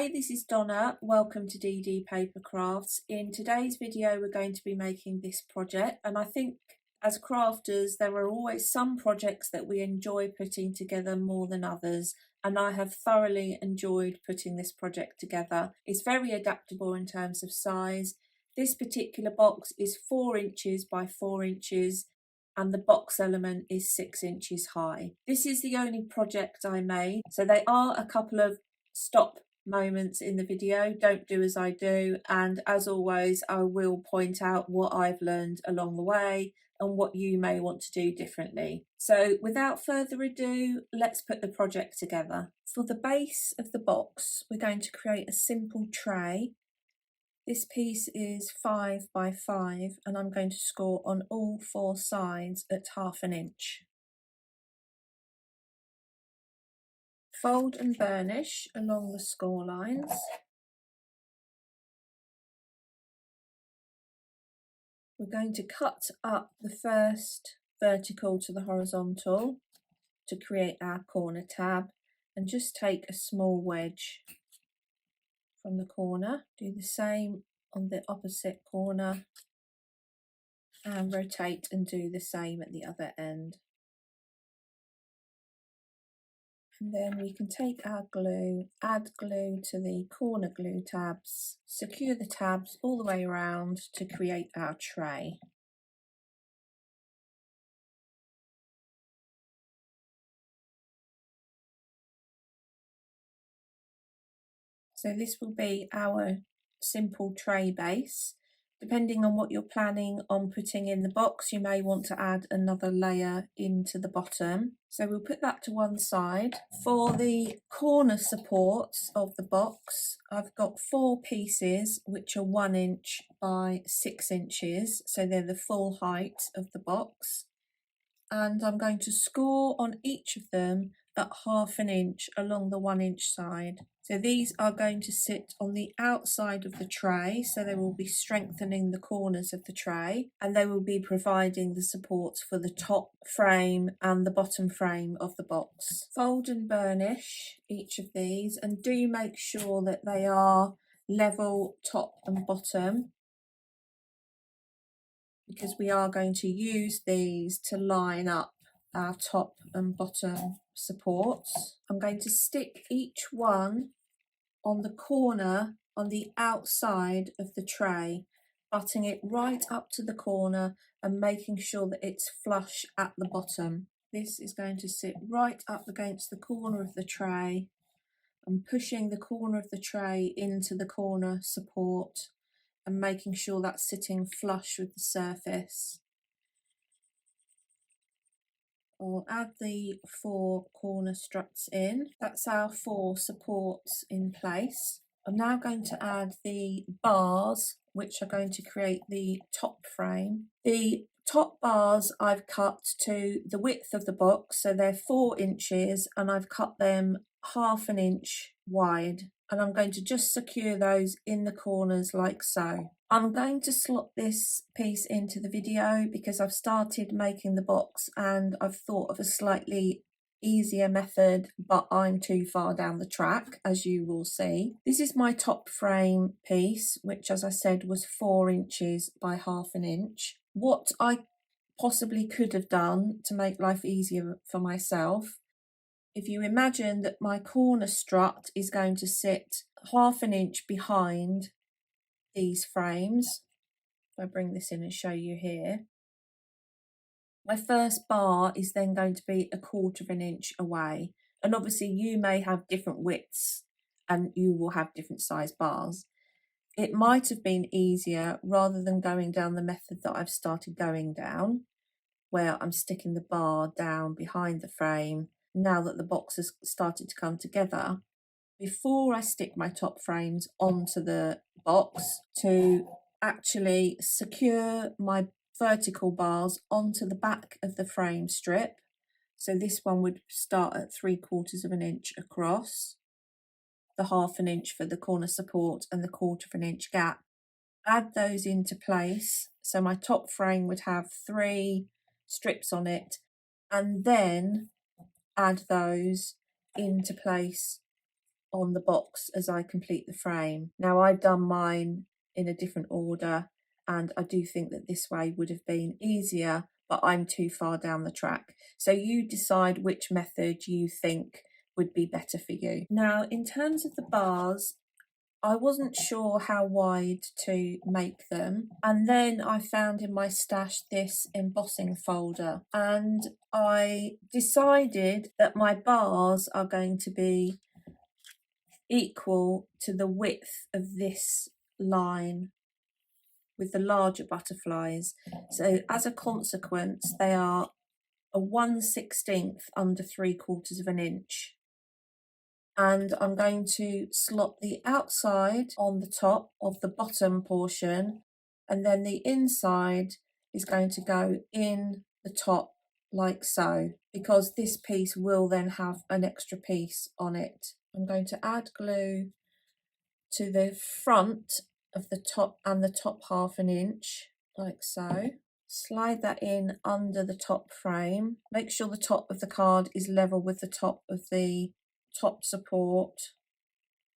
Hi, this is Donna. Welcome to DD Paper Crafts. In today's video we're going to be making this project, and I think as crafters there are always some projects that we enjoy putting together more than others, and I have thoroughly enjoyed putting this project together. It's very adaptable in terms of size. This particular box is 4 inches by 4 inches and the box element is 6 inches high. This is the only project I made, so there are a couple of stop moments in the video. Don't do as I do, and as always I will point out what I've learned along the way and what you may want to do differently. So without further ado, let's put the project together. For the base of the box we're going to create a simple tray. This piece is 5 by 5 and I'm going to score on all 4 sides at 1/2 inch. Fold and burnish along the score lines. We're going to cut up the first vertical to the horizontal to create our corner tab, and just take a small wedge from the corner. Do the same on the opposite corner and rotate and do the same at the other end. And then we can take our glue, add glue to the corner glue tabs, secure the tabs all the way around to create our tray. So this will be our simple tray base. Depending on what you're planning on putting in the box, you may want to add another layer into the bottom. So we'll put that to one side. For the corner supports of the box, I've got 4 pieces which are 1 inch by 6 inches. So they're the full height of the box. And I'm going to score on each of them at 1/2 inch along the 1 inch side. So these are going to sit on the outside of the tray, so they will be strengthening the corners of the tray, and they will be providing the supports for the top frame and the bottom frame of the box. Fold and burnish each of these, and do make sure that they are level top and bottom, because we are going to use these to line up our top and bottom supports. I'm going to stick each one on the corner on the outside of the tray, butting it right up to the corner and making sure that it's flush at the bottom. This is going to sit right up against the corner of the tray and pushing the corner of the tray into the corner support and making sure that's sitting flush with the surface. I'll add the 4 corner struts in. That's our 4 supports in place. I'm now going to add the bars, which are going to create the top frame. The top bars I've cut to the width of the box, so they're 4 inches, and I've cut them 1/2 inch wide. And I'm going to just secure those in the corners like so. I'm going to slot this piece into the video because I've started making the box and I've thought of a slightly easier method, but I'm too far down the track, as you will see. This is my top frame piece, which, as I said, was 4 inches by 1/2 inch. What I possibly could have done to make life easier for myself, if you imagine that my corner strut is going to sit 1/2 inch behind these frames, if I bring this in and show you here, my first bar is then going to be 1/4 inch away. And obviously you may have different widths and you will have different size bars. It might have been easier, rather than going down the method that I've started going down, where I'm sticking the bar down behind the frame, now that the box has started to come together, before I stick my top frames onto the box, to actually secure my vertical bars onto the back of the frame strip. So this one would start at 3/4 inch across, the 1/2 inch for the corner support and the 1/4 inch gap. Add those into place, so my top frame would have 3 strips on it, and then add those into place on the box as I complete the frame. Now I've done mine in a different order, and I do think that this way would have been easier, but I'm too far down the track. So you decide which method you think would be better for you. Now, in terms of the bars, I wasn't sure how wide to make them, and then I found in my stash this embossing folder, and I decided that my bars are going to be equal to the width of this line with the larger butterflies. So as a consequence, they are a 1/16 under 3/4 of an inch. And I'm going to slot the outside on the top of the bottom portion, and then the inside is going to go in the top like so, because this piece will then have an extra piece on it. I'm going to add glue to the front of the top and the top 1/2 inch like so. Slide that in under the top frame. Make sure the top of the card is level with the top of the top support,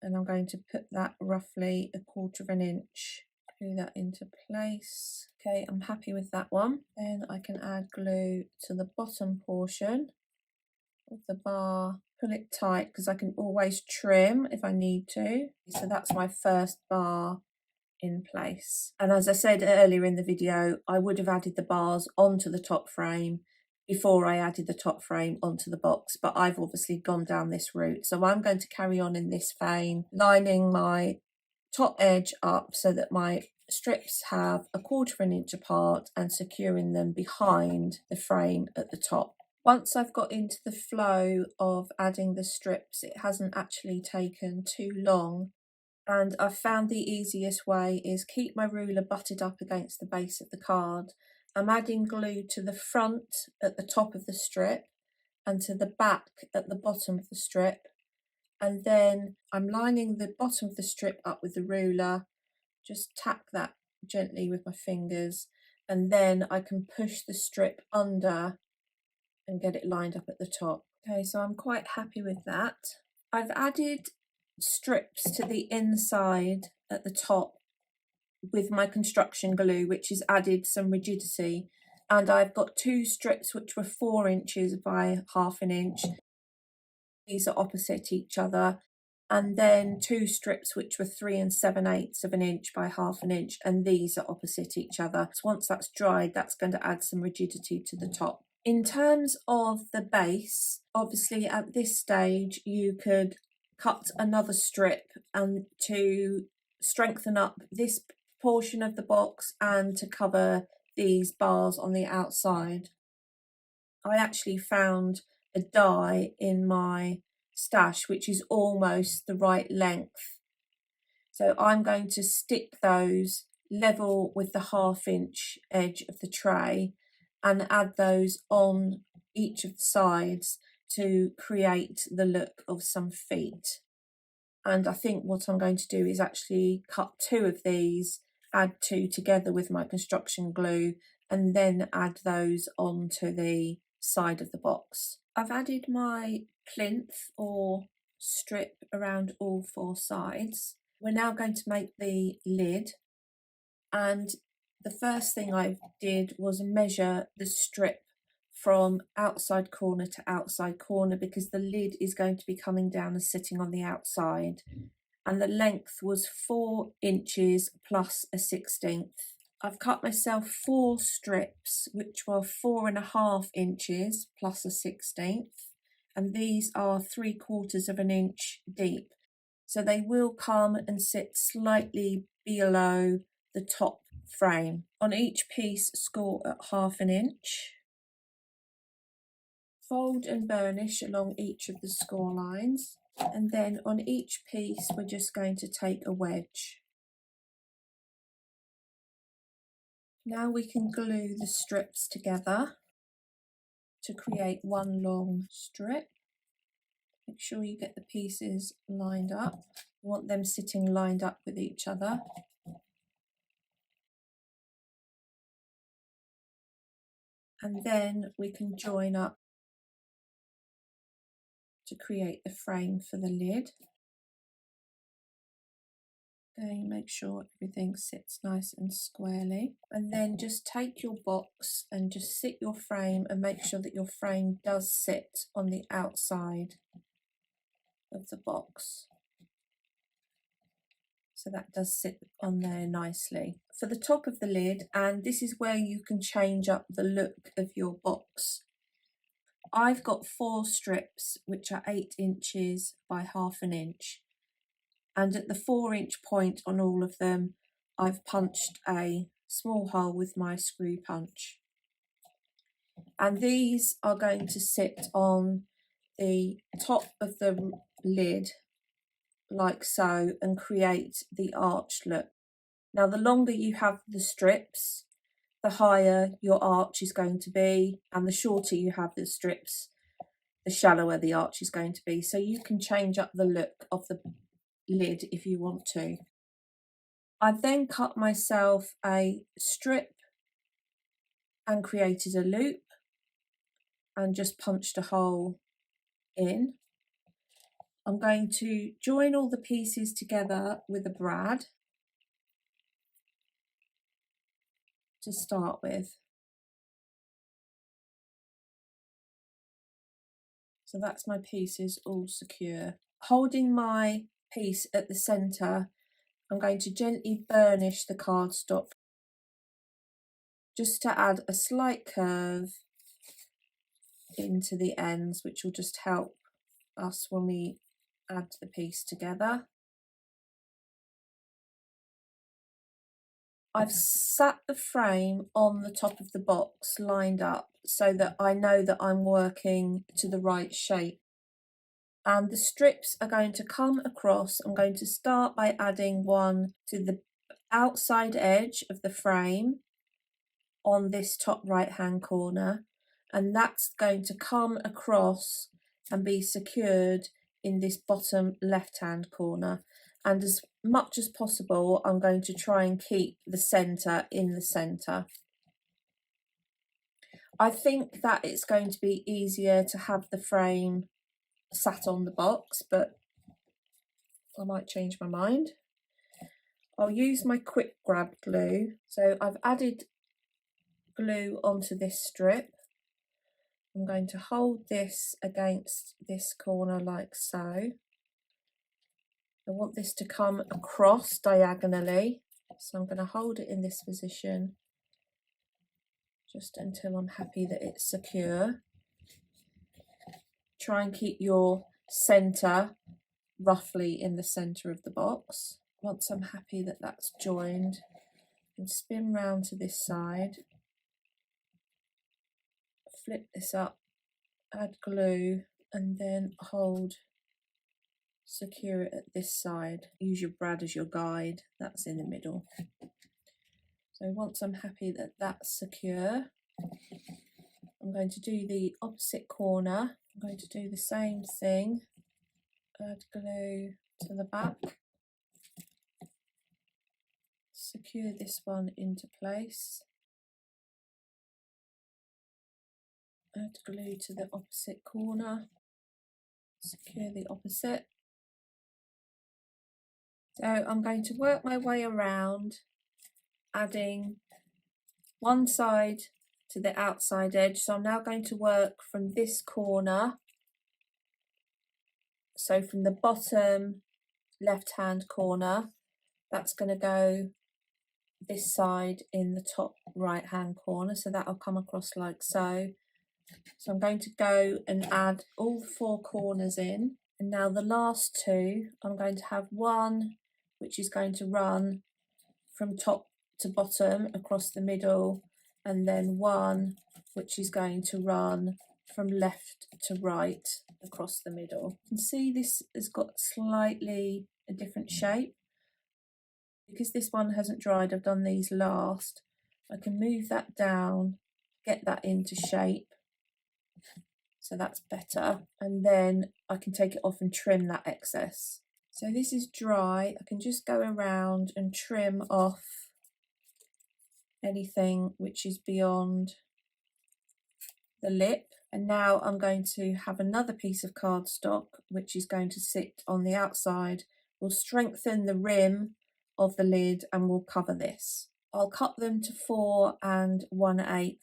and I'm going to put that roughly 1/4 inch. Glue that into place. Okay, I'm happy with that one. Then I can add glue to the bottom portion of the bar. Pull it tight because I can always trim if I need to. So that's my first bar in place. And as I said earlier in the video, I would have added the bars onto the top frame before I added the top frame onto the box, but I've obviously gone down this route. So I'm going to carry on in this vein, lining my top edge up so that my strips have 1/4 inch apart and securing them behind the frame at the top. Once I've got into the flow of adding the strips, it hasn't actually taken too long, and I've found the easiest way is keep my ruler butted up against the base of the card. I'm adding glue to the front at the top of the strip and to the back at the bottom of the strip, and then I'm lining the bottom of the strip up with the ruler. Just tap that gently with my fingers, and then I can push the strip under and get it lined up at the top. Okay, so I'm quite happy with that. I've added strips to the inside at the top with my construction glue, which has added some rigidity, and I've got 2 strips which were 4 inches by 1/2 inch. These are opposite each other, and then 2 strips which were 3 7/8 of an inch by 1/2 inch, and these are opposite each other. So once that's dried, that's going to add some rigidity to the top. In terms of the base, obviously at this stage you could cut another strip and to strengthen up this portion of the box and to cover these bars on the outside. I actually found a die in my stash which is almost the right length, so I'm going to stick those level with the 1/2 inch edge of the tray and add those on each of the sides to create the look of some feet. And I think what I'm going to do is actually cut 2 of these, add 2 together with my construction glue, and then add those onto the side of the box. I've added my plinth or strip around all 4 sides. We're now going to make the lid, and the first thing I did was measure the strip from outside corner to outside corner because the lid is going to be coming down and sitting on the outside, and the length was 4 inches plus 1/16. I've cut myself 4 strips which were 4.5 inches plus 1/16, and these are 3/4 of an inch deep, so they will come and sit slightly below the top frame. On each piece, score at 1/2 inch. Fold and burnish along each of the score lines, and then on each piece we're just going to take a wedge. Now we can glue the strips together to create one long strip. Make sure you get the pieces lined up. You want them sitting lined up with each other. And then we can join up to create the frame for the lid. Again, make sure everything sits nice and squarely. And then just take your box and just sit your frame and make sure that your frame does sit on the outside of the box. So that does sit on there nicely. For the top of the lid, and this is where you can change up the look of your box. I've got 4 strips which are 8 inches by ½ inch. And at the 4-inch point on all of them, I've punched a small hole with my screw punch. And these are going to sit on the top of the lid like so and create the arch look. Now the longer you have the strips, the higher your arch is going to be, and the shorter you have the strips, the shallower the arch is going to be. So you can change up the look of the lid if you want to. I've then cut myself a strip and created a loop and just punched a hole in. I'm going to join all the pieces together with a brad to start with. So that's my pieces all secure. Holding my piece at the centre, I'm going to gently burnish the cardstock just to add a slight curve into the ends, which will just help us when we add the piece together. I've sat the frame on the top of the box lined up so that I know that I'm working to the right shape. And the strips are going to come across. I'm going to start by adding one to the outside edge of the frame on this top right hand corner, and that's going to come across and be secured in this bottom left hand corner. And as much as possible, I'm going to try and keep the centre in the centre. I think that it's going to be easier to have the frame sat on the box, but I might change my mind. I'll use my quick grab glue. So I've added glue onto this strip. I'm going to hold this against this corner like so. I want this to come across diagonally, so I'm going to hold it in this position just until I'm happy that it's secure. Try and keep your centre roughly in the centre of the box. Once I'm happy that that's joined, and spin round to this side, flip this up, add glue, and then hold, secure it at this side. Use your brad as your guide, that's in the middle. So once I'm happy that that's secure, I'm going to do the opposite corner. I'm going to do the same thing, add glue to the back, secure this one into place, add glue to the opposite corner, secure the opposite. So I'm going to work my way around, adding one side to the outside edge. So I'm now going to work from this corner, so from the bottom left hand corner, that's going to go this side in the top right hand corner, so that'll come across like so. So I'm going to go and add all 4 corners in, and now the last 2, I'm going to have one which is going to run from top to bottom across the middle, and then one which is going to run from left to right across the middle. You can see this has got slightly a different shape. Because this one hasn't dried, I've done these last. I can move that down, get that into shape, so that's better, and then I can take it off and trim that excess. So this is dry. I can just go around and trim off anything which is beyond the lip. And now I'm going to have another piece of cardstock which is going to sit on the outside. We'll strengthen the rim of the lid and will cover this. I'll cut them to 4 1/8,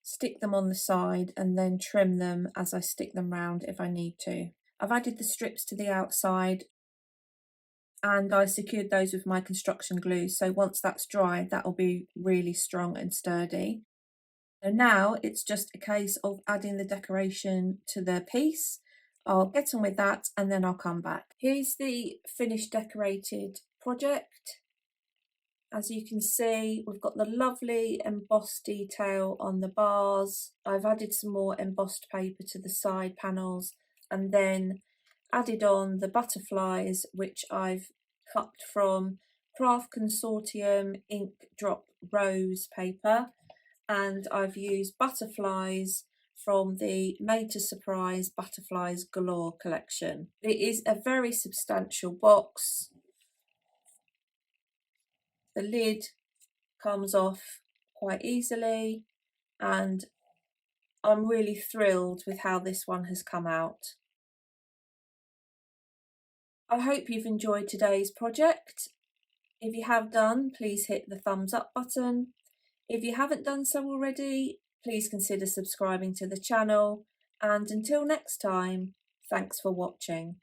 stick them on the side and then trim them as I stick them round if I need to. I've added the strips to the outside and I secured those with my construction glue, so once that's dry that will be really strong and sturdy. And now it's just a case of adding the decoration to the piece. I'll get on with that and then I'll come back. Here's the finished decorated project. As you can see, we've got the lovely embossed detail on the bars. I've added some more embossed paper to the side panels and then added on the butterflies, which I've cut from Craft Consortium Ink Drop Rose paper, and I've used butterflies from the Made to Surprise Butterflies Galore collection. It is a very substantial box. The lid comes off quite easily and I'm really thrilled with how this one has come out. I hope you've enjoyed today's project. If you have done, please hit the thumbs up button. If you haven't done so already, please consider subscribing to the channel. And until next time, thanks for watching.